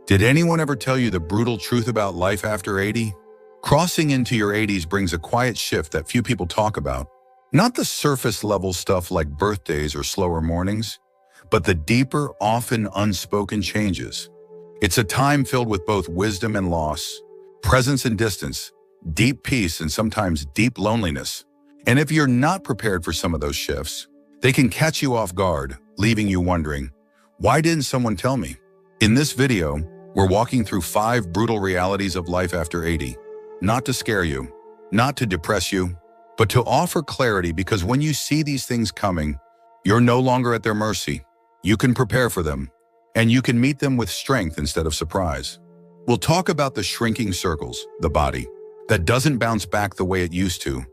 Did anyone ever tell you the brutal truth about life after 80? Crossing into your 80s brings a quiet shift that few people talk about. Not the surface level stuff like birthdays or slower mornings, but the deeper, often unspoken changes. It's a time filled with both wisdom and loss, presence and distance, deep peace and sometimes deep loneliness. And if you're not prepared for some of those shifts, they can catch you off guard, leaving you wondering, why didn't someone tell me? In this video, we're walking through 5 brutal realities of life after 80. Not to scare you, not to depress you, but to offer clarity, because when you see these things coming, you're no longer at their mercy. You can prepare for them, and you can meet them with strength instead of surprise. We'll talk about the shrinking circles, the body that doesn't bounce back the way it used to,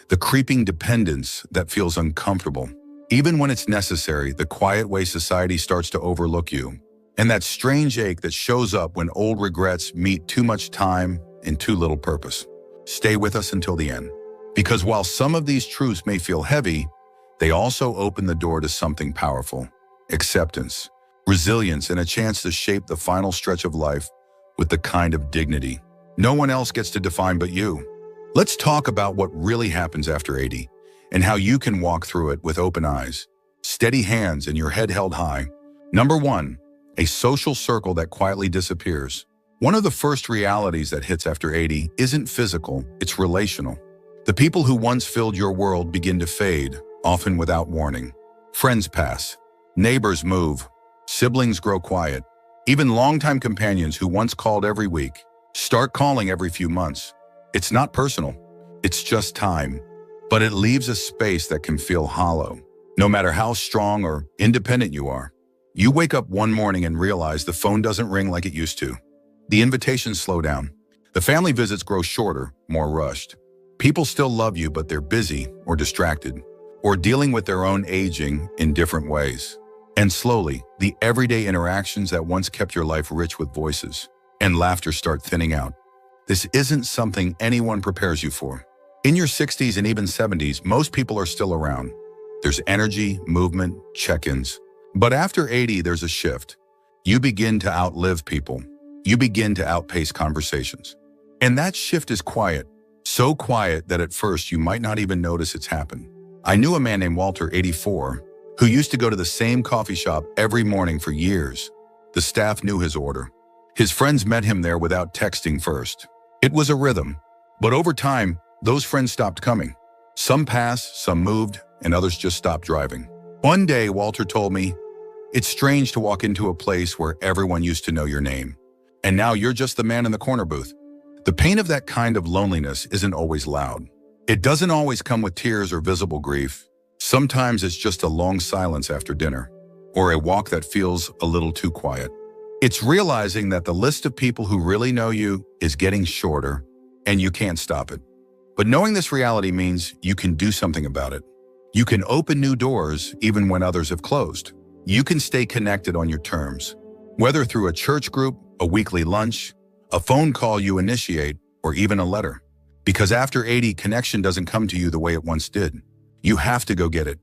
the creeping dependence that feels uncomfortable, even when it's necessary, the quiet way society starts to overlook you, and that strange ache that shows up when old regrets meet too much time and too little purpose. Stay with us until the end, because while some of these truths may feel heavy, they also open the door to something powerful: acceptance, resilience, and a chance to shape the final stretch of life with the kind of dignity no one else gets to define but you. Let's talk about what really happens after 80 and how you can walk through it with open eyes, steady hands, and your head held high. Number 1, a social circle that quietly disappears. One of the first realities that hits after 80 isn't physical, it's relational. The people who once filled your world begin to fade, often without warning. Friends pass, neighbors move, siblings grow quiet. Even longtime companions who once called every week start calling every few months. It's not personal, it's just time, but it leaves a space that can feel hollow. No matter how strong or independent you are, you wake up one morning and realize the phone doesn't ring like it used to. The invitations slow down. The family visits grow shorter, more rushed. People still love you, but they're busy or distracted, or dealing with their own aging in different ways. And slowly, the everyday interactions that once kept your life rich with voices and laughter start thinning out. This isn't something anyone prepares you for. In your 60s and even 70s, most people are still around. There's energy, movement, check-ins. But after 80, there's a shift. You begin to outlive people. You begin to outpace conversations. And that shift is quiet, so quiet that at first you might not even notice it's happened. I knew a man named Walter, 84, who used to go to the same coffee shop every morning for years. The staff knew his order. His friends met him there without texting first. It was a rhythm, but over time, those friends stopped coming. Some passed, some moved, and others just stopped driving. One day, Walter told me, "It's strange to walk into a place where everyone used to know your name, and now you're just the man in the corner booth." The pain of that kind of loneliness isn't always loud. It doesn't always come with tears or visible grief. Sometimes it's just a long silence after dinner, or a walk that feels a little too quiet. It's realizing that the list of people who really know you is getting shorter, and you can't stop it. But knowing this reality means you can do something about it. You can open new doors even when others have closed. You can stay connected on your terms, whether through a church group, a weekly lunch, a phone call you initiate, or even a letter. Because after 80, connection doesn't come to you the way it once did. You have to go get it,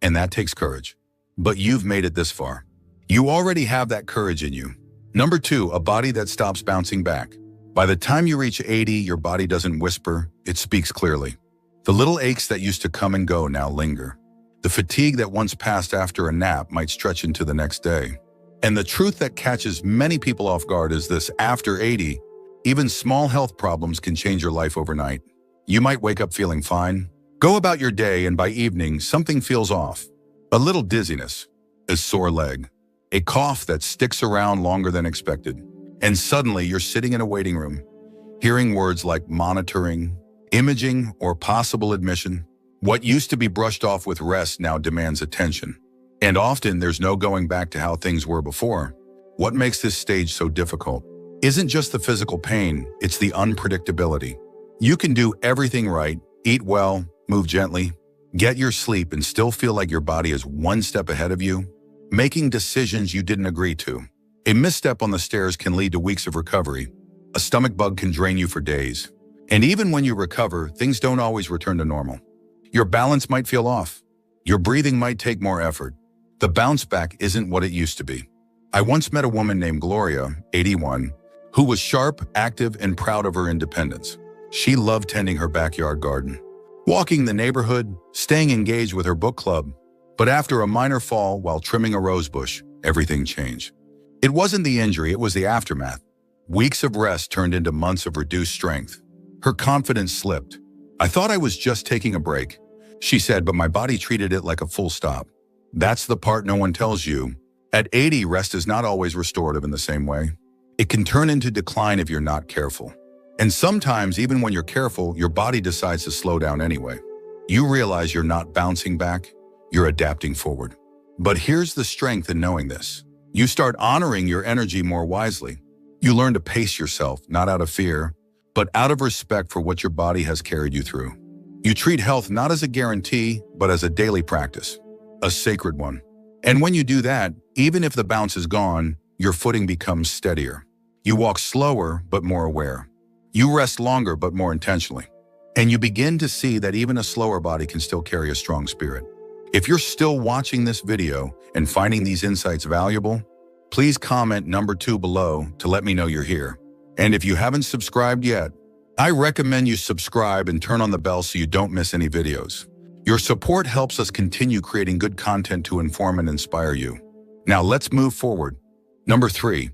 and that takes courage. But you've made it this far. You already have that courage in you. Number 2, a body that stops bouncing back. By the time you reach 80, your body doesn't whisper, it speaks clearly. The little aches that used to come and go now linger. The fatigue that once passed after a nap might stretch into the next day. And the truth that catches many people off guard is this: after 80, even small health problems can change your life overnight. You might wake up feeling fine, go about your day, and by evening, something feels off. A little dizziness, a sore leg, a cough that sticks around longer than expected. And suddenly you're sitting in a waiting room, hearing words like monitoring, imaging, or possible admission. What used to be brushed off with rest now demands attention. And often there's no going back to how things were before. What makes this stage so difficult isn't just the physical pain, it's the unpredictability. You can do everything right, eat well, move gently, get your sleep, and still feel like your body is one step ahead of you, making decisions you didn't agree to. A misstep on the stairs can lead to weeks of recovery. A stomach bug can drain you for days. And even when you recover, things don't always return to normal. Your balance might feel off. Your breathing might take more effort. The bounce back isn't what it used to be. I once met a woman named Gloria, 81, who was sharp, active, and proud of her independence. She loved tending her backyard garden, walking the neighborhood, staying engaged with her book club. But after a minor fall while trimming a rose bush, everything changed. It wasn't the injury, it was the aftermath. Weeks of rest turned into months of reduced strength. Her confidence slipped. "I thought I was just taking a break," she said, "but my body treated it like a full stop." That's the part no one tells you. At 80, rest is not always restorative in the same way. It can turn into decline if you're not careful. And sometimes, even when you're careful, your body decides to slow down anyway. You realize you're not bouncing back, you're adapting forward. But here's the strength in knowing this. You start honoring your energy more wisely. You learn to pace yourself, not out of fear, but out of respect for what your body has carried you through. You treat health not as a guarantee, but as a daily practice, a sacred one. And when you do that, even if the bounce is gone, your footing becomes steadier. You walk slower, but more aware. You rest longer, but more intentionally. And you begin to see that even a slower body can still carry a strong spirit. If you're still watching this video and finding these insights valuable, please comment number 2 below to let me know you're here. And if you haven't subscribed yet, I recommend you subscribe and turn on the bell so you don't miss any videos. Your support helps us continue creating good content to inform and inspire you. Now let's move forward. Number 3,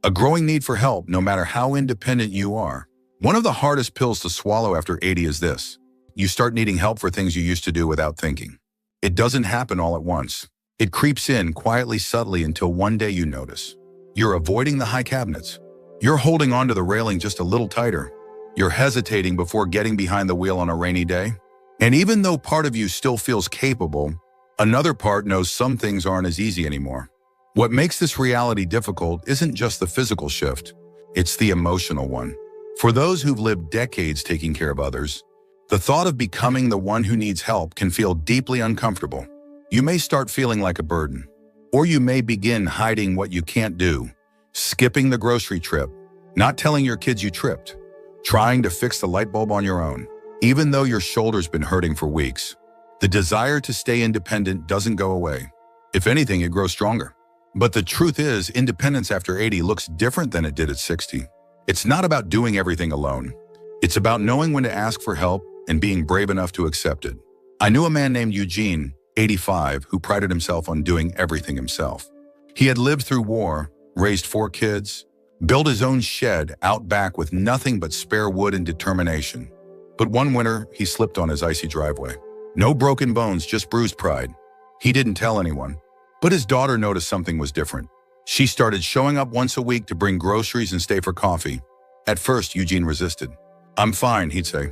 a growing need for help no matter how independent you are. One of the hardest pills to swallow after 80 is this. You start needing help for things you used to do without thinking. It doesn't happen all at once. It creeps in quietly, subtly until one day you notice. You're avoiding the high cabinets. You're holding onto the railing just a little tighter. You're hesitating before getting behind the wheel on a rainy day. And even though part of you still feels capable, another part knows some things aren't as easy anymore. What makes this reality difficult isn't just the physical shift, it's the emotional one. For those who've lived decades taking care of others, the thought of becoming the one who needs help can feel deeply uncomfortable. You may start feeling like a burden, or you may begin hiding what you can't do, skipping the grocery trip, not telling your kids you tripped, trying to fix the light bulb on your own. Even though your shoulder's been hurting for weeks, the desire to stay independent doesn't go away. If anything, it grows stronger. But the truth is, independence after 80 looks different than it did at 60. It's not about doing everything alone. It's about knowing when to ask for help and being brave enough to accept it. I knew a man named Eugene, 85, who prided himself on doing everything himself. He had lived through war, raised 4 kids, built his own shed out back with nothing but spare wood and determination. But one winter, he slipped on his icy driveway. No broken bones, just bruised pride. He didn't tell anyone. But his daughter noticed something was different. She started showing up once a week to bring groceries and stay for coffee. At first, Eugene resisted. "I'm fine," he'd say.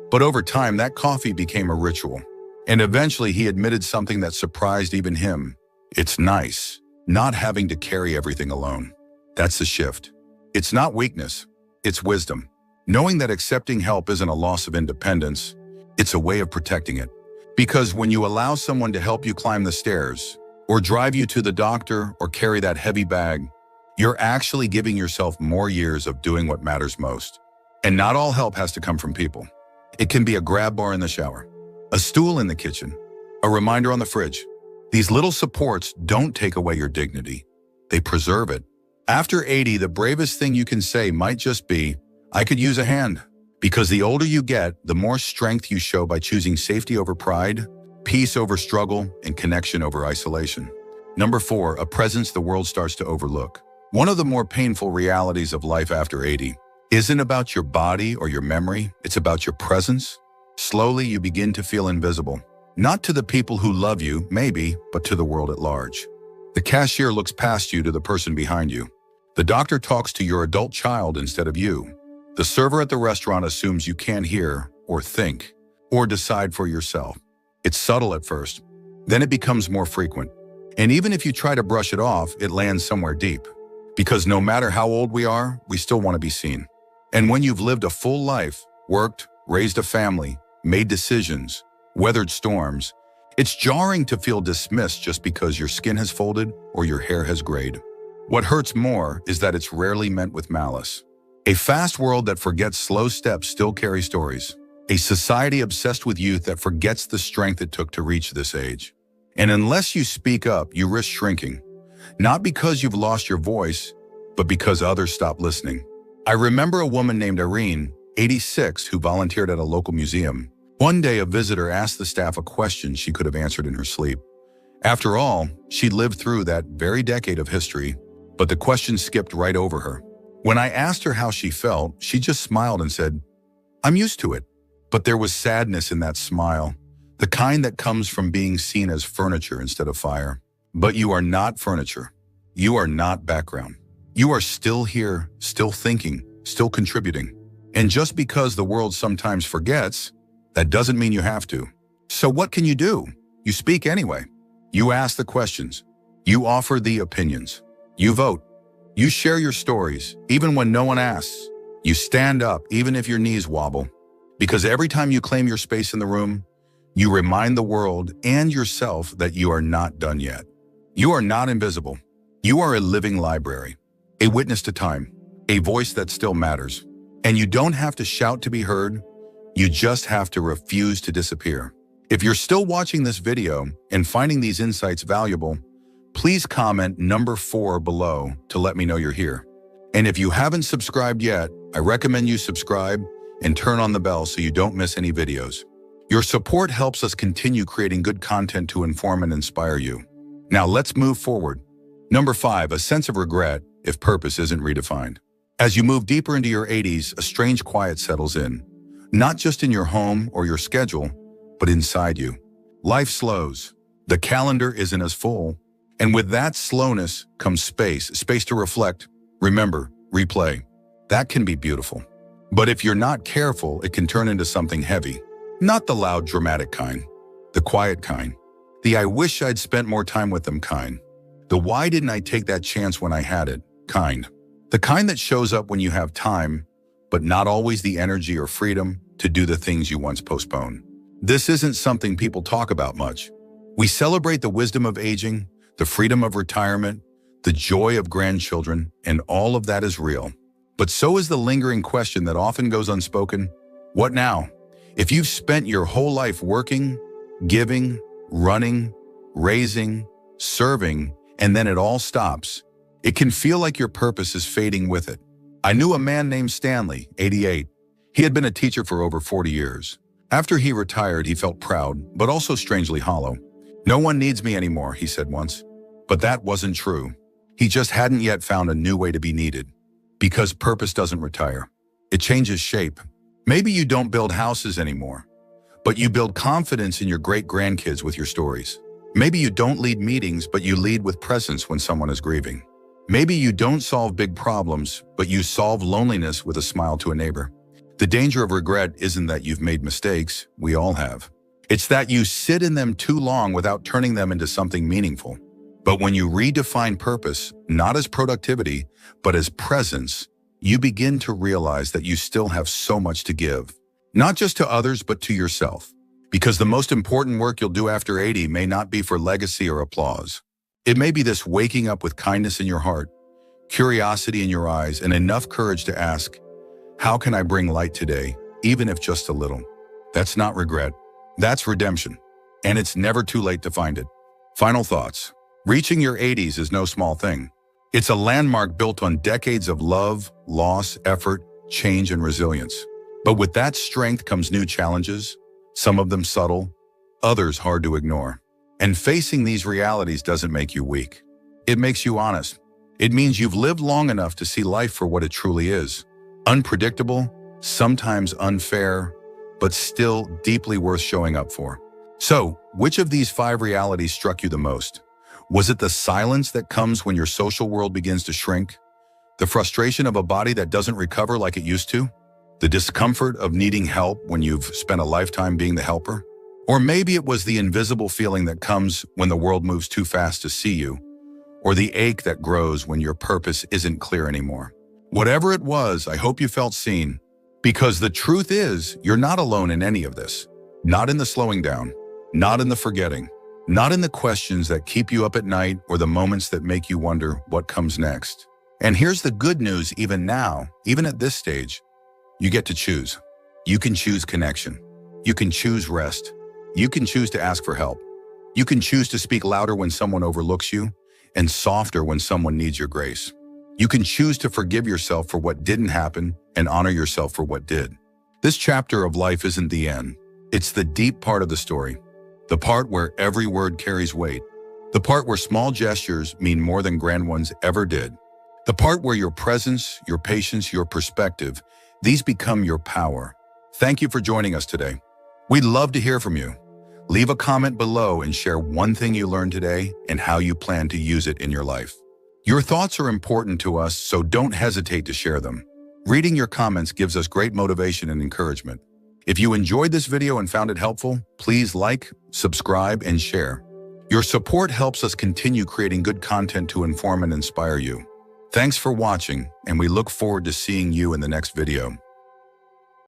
But over time, that coffee became a ritual. And eventually, he admitted something that surprised even him. It's nice, not having to carry everything alone. That's the shift. It's not weakness, it's wisdom. Knowing that accepting help isn't a loss of independence, it's a way of protecting it. Because when you allow someone to help you climb the stairs, or drive you to the doctor, or carry that heavy bag, you're actually giving yourself more years of doing what matters most. And not all help has to come from people. It can be a grab bar in the shower, a stool in the kitchen, a reminder on the fridge. These little supports don't take away your dignity. They preserve it. After 80, the bravest thing you can say might just be, "I could use a hand." Because the older you get, the more strength you show by choosing safety over pride, peace over struggle, and connection over isolation. Number 4, a presence the world starts to overlook. One of the more painful realities of life after 80 isn't about your body or your memory, it's about your presence. Slowly, you begin to feel invisible. Not to the people who love you, maybe, but to the world at large. The cashier looks past you to the person behind you. The doctor talks to your adult child instead of you. The server at the restaurant assumes you can't hear, or think, or decide for yourself. It's subtle at first, then it becomes more frequent. And even if you try to brush it off, it lands somewhere deep. Because no matter how old we are, we still want to be seen. And when you've lived a full life, worked, raised a family, made decisions, weathered storms, it's jarring to feel dismissed just because your skin has folded or your hair has grayed. What hurts more is that it's rarely meant with malice. A fast world that forgets slow steps still carries stories. A society obsessed with youth that forgets the strength it took to reach this age. And unless you speak up, you risk shrinking. Not because you've lost your voice, but because others stopped listening. I remember a woman named Irene, 86, who volunteered at a local museum. One day, a visitor asked the staff a question she could have answered in her sleep. After all, she'd lived through that very decade of history, but the question skipped right over her. When I asked her how she felt, she just smiled and said, "I'm used to it." But there was sadness in that smile, the kind that comes from being seen as furniture instead of fire. But you are not furniture. You are not background. You are still here, still thinking, still contributing. And just because the world sometimes forgets, that doesn't mean you have to. So what can you do? You speak anyway. You ask the questions. You offer the opinions. You vote. You share your stories, even when no one asks. You stand up, even if your knees wobble. Because every time you claim your space in the room, you remind the world and yourself that you are not done yet. You are not invisible. You are a living library, a witness to time, a voice that still matters. And you don't have to shout to be heard. You just have to refuse to disappear. If you're still watching this video and finding these insights valuable, please comment number 4 below to let me know you're here. And if you haven't subscribed yet, I recommend you subscribe and turn on the bell so you don't miss any videos. Your support helps us continue creating good content to inform and inspire you. Now let's move forward. Number 5, a sense of regret if purpose isn't redefined. As you move deeper into your 80s, a strange quiet settles in, not just in your home or your schedule, but inside you. Life slows. The calendar isn't as full. And with that slowness comes space to reflect, remember, replay. That can be beautiful. But if you're not careful, it can turn into something heavy. Not the loud, dramatic kind, the quiet kind. The "I wish I'd spent more time with them" kind. The "why didn't I take that chance when I had it" kind. The kind that shows up when you have time, but not always the energy or freedom to do the things you once postponed. This isn't something people talk about much. We celebrate the wisdom of aging, the freedom of retirement, the joy of grandchildren, and all of that is real. But so is the lingering question that often goes unspoken: what now? If you've spent your whole life working, giving, running, raising, serving, and then it all stops, it can feel like your purpose is fading with it. I knew a man named Stanley, 88. He had been a teacher for over 40 years. After he retired, he felt proud, but also strangely hollow. "No one needs me anymore," he said once. But that wasn't true. He just hadn't yet found a new way to be needed. Because purpose doesn't retire. It changes shape. Maybe you don't build houses anymore, but you build confidence in your great-grandkids with your stories. Maybe you don't lead meetings, but you lead with presence when someone is grieving. Maybe you don't solve big problems, but you solve loneliness with a smile to a neighbor. The danger of regret isn't that you've made mistakes, we all have. It's that you sit in them too long without turning them into something meaningful. But when you redefine purpose, not as productivity, but as presence, you begin to realize that you still have so much to give. Not just to others, but to yourself. Because the most important work you'll do after 80 may not be for legacy or applause. It may be this waking up with kindness in your heart, curiosity in your eyes, and enough courage to ask, how can I bring light today, even if just a little? That's not regret. That's redemption. And it's never too late to find it. Final thoughts. Reaching your 80s is no small thing. It's a landmark built on decades of love, loss, effort, change, and resilience. But with that strength comes new challenges, some of them subtle, others hard to ignore. And facing these realities doesn't make you weak. It makes you honest. It means you've lived long enough to see life for what it truly is. Unpredictable, sometimes unfair, but still deeply worth showing up for. So, which of these 5 realities struck you the most? Was it the silence that comes when your social world begins to shrink? The frustration of a body that doesn't recover like it used to? The discomfort of needing help when you've spent a lifetime being the helper? Or maybe it was the invisible feeling that comes when the world moves too fast to see you, or the ache that grows when your purpose isn't clear anymore. Whatever it was, I hope you felt seen. Because the truth is, you're not alone in any of this. Not in the slowing down, not in the forgetting, not in the questions that keep you up at night or the moments that make you wonder what comes next. And here's the good news, even now, even at this stage, you get to choose. You can choose connection. You can choose rest. You can choose to ask for help. You can choose to speak louder when someone overlooks you. and softer when someone needs your grace. You can choose to forgive yourself for what didn't happen and honor yourself for what did. This chapter of life isn't the end. It's the deep part of the story. The part where every word carries weight. The part where small gestures mean more than grand ones ever did. The part where your presence, your patience, your perspective, these become your power. Thank you for joining us today. We'd love to hear from you. Leave a comment below and share one thing you learned today and how you plan to use it in your life. Your thoughts are important to us, so don't hesitate to share them. Reading your comments gives us great motivation and encouragement. If you enjoyed this video and found it helpful, please like, subscribe, and share. Your support helps us continue creating good content to inform and inspire you. Thanks for watching, and we look forward to seeing you in the next video.